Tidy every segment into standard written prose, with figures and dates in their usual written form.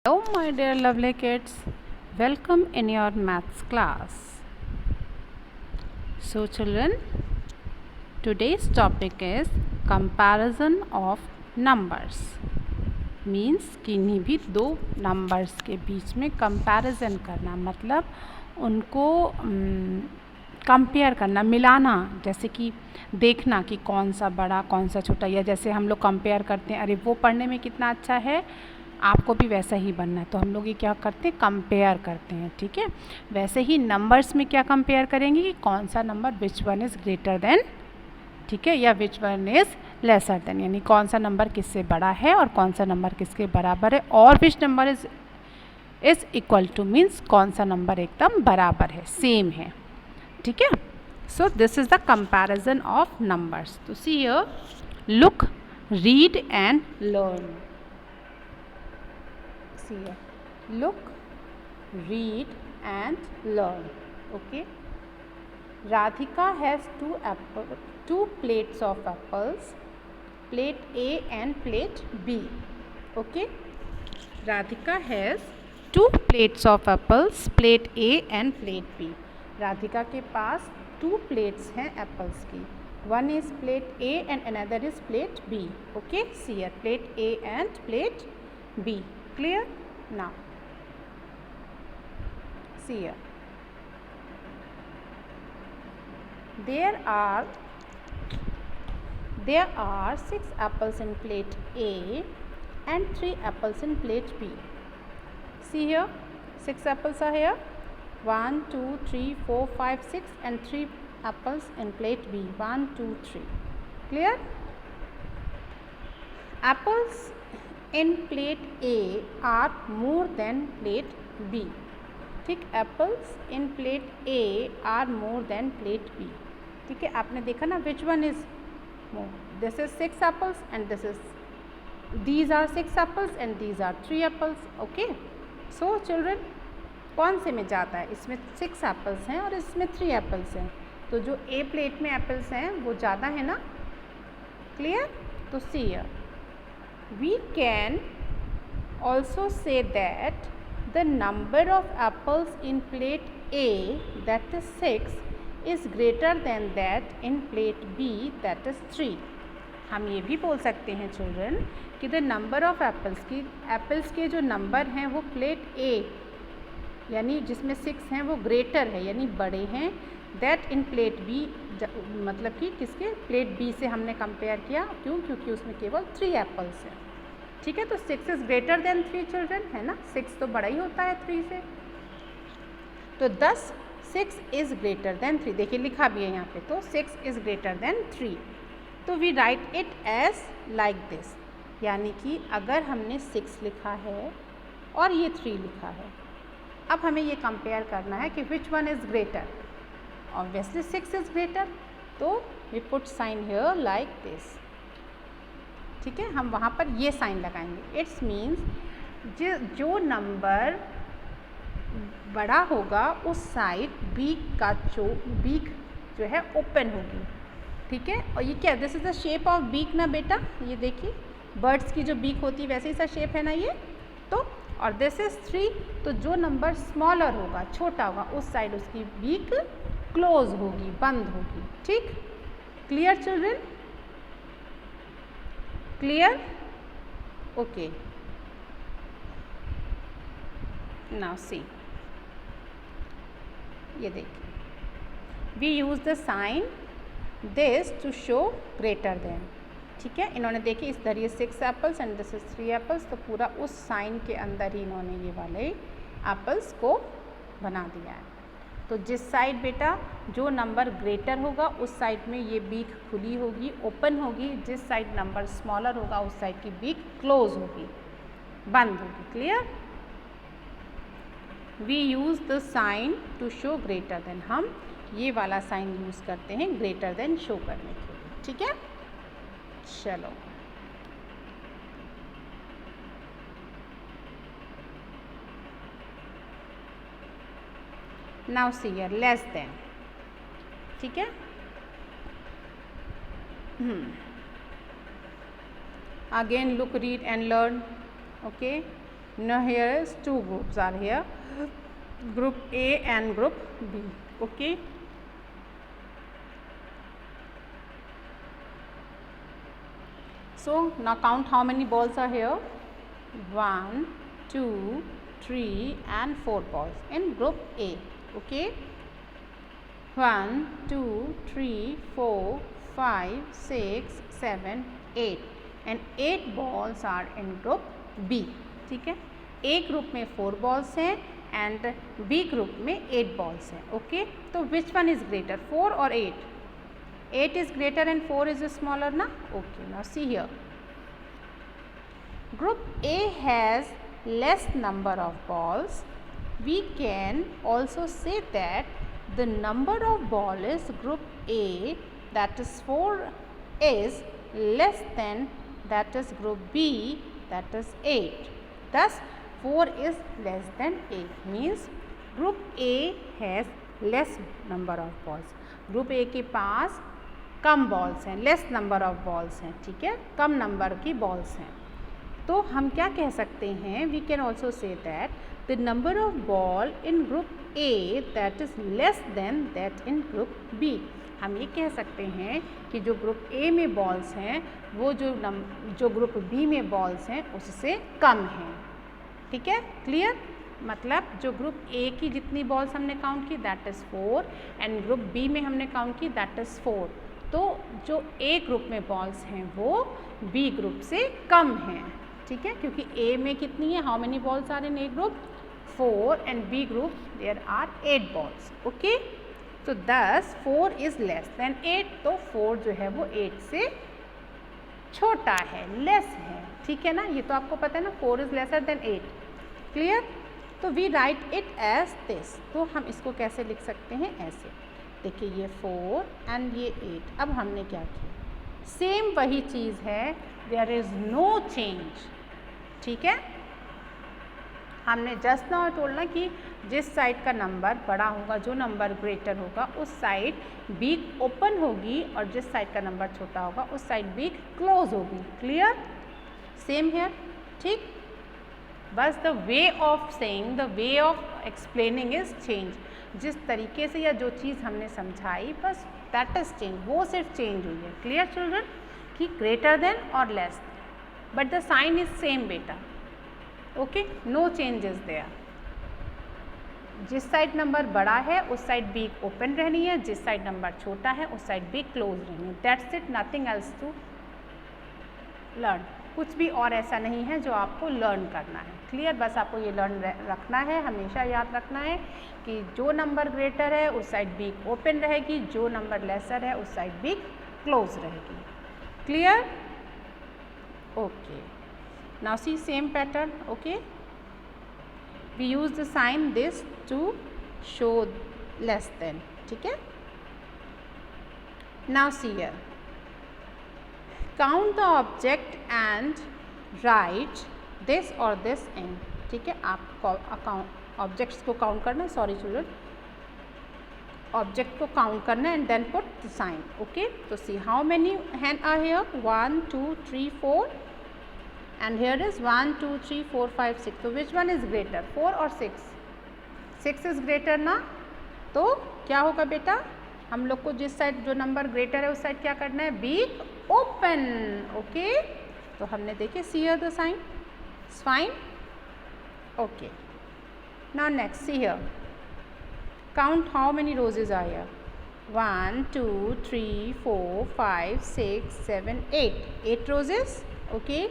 Hello, my dear lovely kids. Welcome in your maths class. So, children, today's topic is comparison of numbers. Means किन्हीं भी दो numbers के बीच में comparison करना, मतलब उनको कंपेयर करना, मिलाना, जैसे कि देखना कि कौन सा बड़ा कौन सा छोटा, या जैसे हम लोग कंपेयर करते हैं, अरे वो पढ़ने में कितना अच्छा है, आपको भी वैसा ही बनना है, तो हम लोग ये क्या करते हैं, कंपेयर करते हैं। ठीक है, वैसे ही नंबर्स में क्या कंपेयर करेंगे कि कौन सा number which one is greater than, ठीक है, या विच वन इज़ लेसर देन, यानी कौन सा नंबर किससे बड़ा है और कौन सा नंबर किसके बराबर है, और which number is equal two means कौन सा नंबर एकदम बराबर है, सेम है। ठीक है, so this is the comparison of numbers. तो see here, look, read and learn. See here, look, read and learn. Okay, Radhika has two plates of apples, plate A and plate B. Okay, Radhika has two plates of apples, plate A and plate B. Radhika के पास 2 plates हैं apples की, one is plate A and another is plate B. Okay, see here, plate A and plate B. Clear? Now see here, there are 6 apples in plate A and 3 apples in plate B. See here, 6 apples are here, 1 2 3 4 5 6 and 3 apples in plate B, 1 2 3. Clear? Apples in plate A are more than plate B. ठीक, apples in plate A are more than plate B. ठीक है, आपने देखा ना which one is more. This is 6 apples and this is, these are 6 apples and these are 3 apples. Okay, so children, कौन से में ज़्यादा है, इसमें 6 एप्पल्स हैं और इसमें 3 एप्पल्स हैं, तो जो A प्लेट में एप्पल्स हैं वो ज़्यादा है ना. क्लियर? तो see here, we can also say that the number of apples in plate A, that is 6, is greater than that in plate B, that is 3. हम ये भी बोल सकते हैं चिल्ड्रन कि द नंबर ऑफ एप्पल्स के जो नंबर हैं वो प्लेट A यानी जिसमें 6 हैं वो ग्रेटर है यानी बड़े हैं, दैट इन प्लेट B, मतलब कि किसके, प्लेट B से हमने कंपेयर किया. क्यों? क्योंकि उसमें केवल 3 एप्पल्स हैं. ठीक है, तो 6 इज़ ग्रेटर देन 3 चिल्ड्रन, है ना, 6 तो बड़ा ही होता है 3 से, तो 6 इज़ ग्रेटर देन 3. देखिए लिखा भी है यहाँ पे, तो 6 इज़ ग्रेटर देन 3. तो we write it as like this, यानी कि अगर हमने 6 लिखा है और ये 3 लिखा है, अब हमें ये कंपेयर करना है कि which one is greater. Obviously 6 is greater, तो we put sign here like this. ठीक है, हम वहाँ पर ये साइन लगाएंगे. इट्स मीन्स जो नंबर बड़ा होगा उस साइड बीक जो है ओपन होगी. ठीक है, और ये क्या, this is the shape of beak ना बेटा, ये देखिए बर्ड्स की जो बीक होती है वैसे ही सा शेप है ना ये. तो और दिस इज़ 3, तो जो नंबर स्मॉलर होगा, छोटा होगा, उस साइड उसकी बीक क्लोज होगी, बंद होगी. ठीक, clear children? Clear? Okay, now see, ये देखिए, we use the sign this to show greater than. ठीक है, इन्होंने देखिए इस धरिए 6 apples and this is 3 apples, तो पूरा उस साइन के अंदर ही इन्होंने ये वाले एप्पल्स को बना दिया है. तो जिस साइड बेटा जो नंबर ग्रेटर होगा उस साइड में ये बीक खुली होगी, ओपन होगी. जिस साइड नंबर स्मॉलर होगा उस साइड की बीक क्लोज होगी, बंद होगी. Clear? We use the sign to show greater than, हम ये वाला साइन यूज़ करते हैं ग्रेटर देन शो करने के लिए. ठीक है, चलो now see here, less than. ठीक है, again look, read and learn. Okay, Now here is two groups are here, group A and group B. Okay. So now count how many balls are here. 1, 2, 3 and 4 balls in group A. Okay. 1, 2, 3, 4, 5, 6, 7, 8 and 8 balls are in group B. ठीक है. A group में 4 balls हैं and B group में 8 balls हैं. Okay. तो which one is greater, 4 or 8? 8 is greater and 4 is smaller na. Okay. Now see here. Group A has less number of balls. We can also say that the number of balls group A, that is 4, is less than that is group B, that is 8. Thus 4 is less than 8, means group A has less number of balls. Group A के पास कम balls हैं, less number of balls हैं. ठीक है, कम number की balls हैं. तो हम क्या कह सकते हैं, we can also say that the number of ball in group A that is less than that in group B. हम ये कह सकते हैं कि जो ग्रुप A में बॉल्स हैं वो जो ग्रुप B में बॉल्स हैं उससे कम हैं. ठीक है, क्लियर. मतलब जो ग्रुप A की जितनी बॉल्स हमने काउंट की that is 4 and group B में हमने काउंट की दैट इज़ 4. तो जो A ग्रुप में बॉल्स हैं वो B ग्रुप से कम हैं. ठीक है, क्योंकि A में कितनी है, how many balls are in A group, 4 and B group there are 8 balls. Okay. तो thus 4 is less than 8. तो 4 जो है वो 8 से छोटा है, लेस है. ठीक है ना, ये तो आपको पता है ना, 4 is lesser than 8. क्लियर. तो we write it as this. तो हम इसको कैसे लिख सकते हैं, ऐसे. देखिए ये 4 and ये 8. अब हमने क्या किया, सेम वही चीज़ है, there is no change. ठीक है, हमने जस्ट नाउ टोल्ड कि जिस साइड का नंबर बड़ा होगा, जो नंबर ग्रेटर होगा उस साइड बीक ओपन होगी और जिस साइड का नंबर छोटा होगा उस साइड बीक क्लोज होगी. क्लियर. Same here. ठीक. बस the way of saying, the way of explaining is change. जिस तरीके से या जो चीज़ हमने समझाई बस दैट इज चेंज, वो सिर्फ चेंज हुई है. क्लियर चिल्ड्रन, कि ग्रेटर देन और less, but the sign is same बेटा. Okay, no change is there. जिस साइड नंबर बड़ा है उस साइड बीक ओपन रहनी है, जिस साइड नंबर छोटा है उस साइड बीक क्लोज रहनी है. That's it, nothing else to learn. कुछ भी और ऐसा नहीं है जो आपको लर्न करना है. क्लियर. बस आपको ये लर्न रखना है, हमेशा याद रखना है कि जो नंबर ग्रेटर है उस साइड बीक ओपन रहेगी, जो नंबर लेसर है उस साइड बीक क्लोज रहेगी. Clear. Okay. Now see same pattern. Okay, we use the sign this to show less than. ठीक है. Now see here, count the object and write this or this in. ठीक है, आपको objects को count करना है. Sorry children, object को count करना है and then put the sign. Okay. तो see how many hand are here, 1 2 3 4 and here is 1 2 3 4 5 6. तो which one is greater, 4 और 6? 6 is greater ना. तो क्या होगा बेटा, हम लोग को जिस साइड जो नंबर ग्रेटर है उस साइड क्या करना है, बीक ओपन. ओके. तो हमने देखे see here the sign, fine. Okay. Now next see here, count how many roses are here, 1 2 3 4 5 6 7 8. 8 roses. Okay.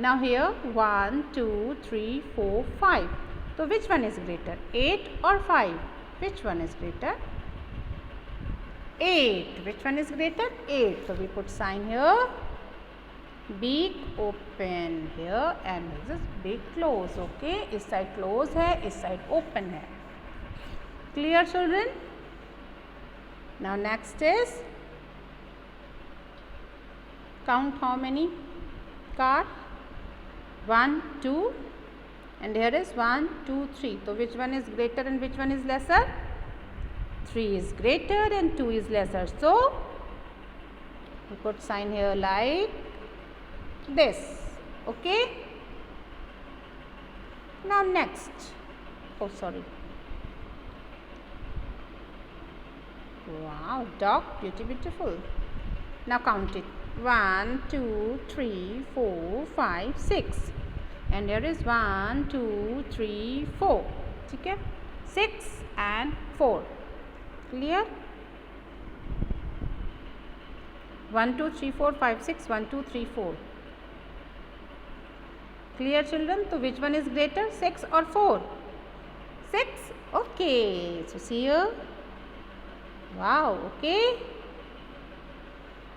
Now here 1 2 3 4 5. So which one is greater, 8 or 5? Which one is greater? 8. Which one is greater? 8. So we put sign here, beak open here and this is beak close. Okay, इस side close है, इस side open है. Clear children? Now next is count how many car, 1 2 and here is 1 2 3. So which one is greater and which one is lesser? 3 is greater and 2 is lesser. So we put sign here like this. Okay. Now next, oh sorry, wow, dog, beautiful. Now count it, 1 2 3 4 5 6, and here is 1 2 3 4. ठीक है, 6 and 4. Clear? 1 2 3 4 5 6, 1 2 3 4. Clear children? So which one is greater, 6 or 4? 6. Okay, so see here. Wow, okay.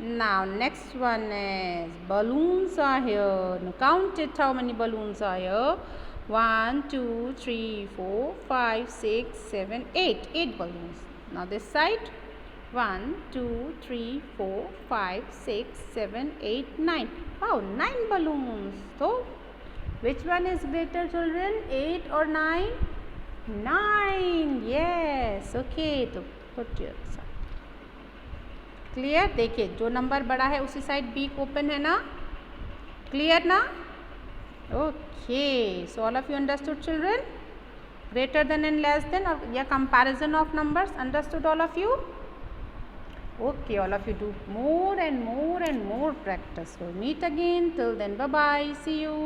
Now next one is balloons are here. Now count it, how many balloons are here. 1 2 3 4 5 6 7 8. 8 balloons. Now this side, 1 2 3 4 5 6 7 8 9. Wow, 9 balloons. So which one is greater children, 8 or 9? 9. Yes, okay. तो put your side. Clear? देखिए, जो number बड़ा है उसी side beak open है ना. Clear ना? Okay, so all of you understood children? Greater than and less than और या comparison of numbers, understood all of you? Okay, all of you do more and more practice. We'll meet again. Till then, bye bye. See you.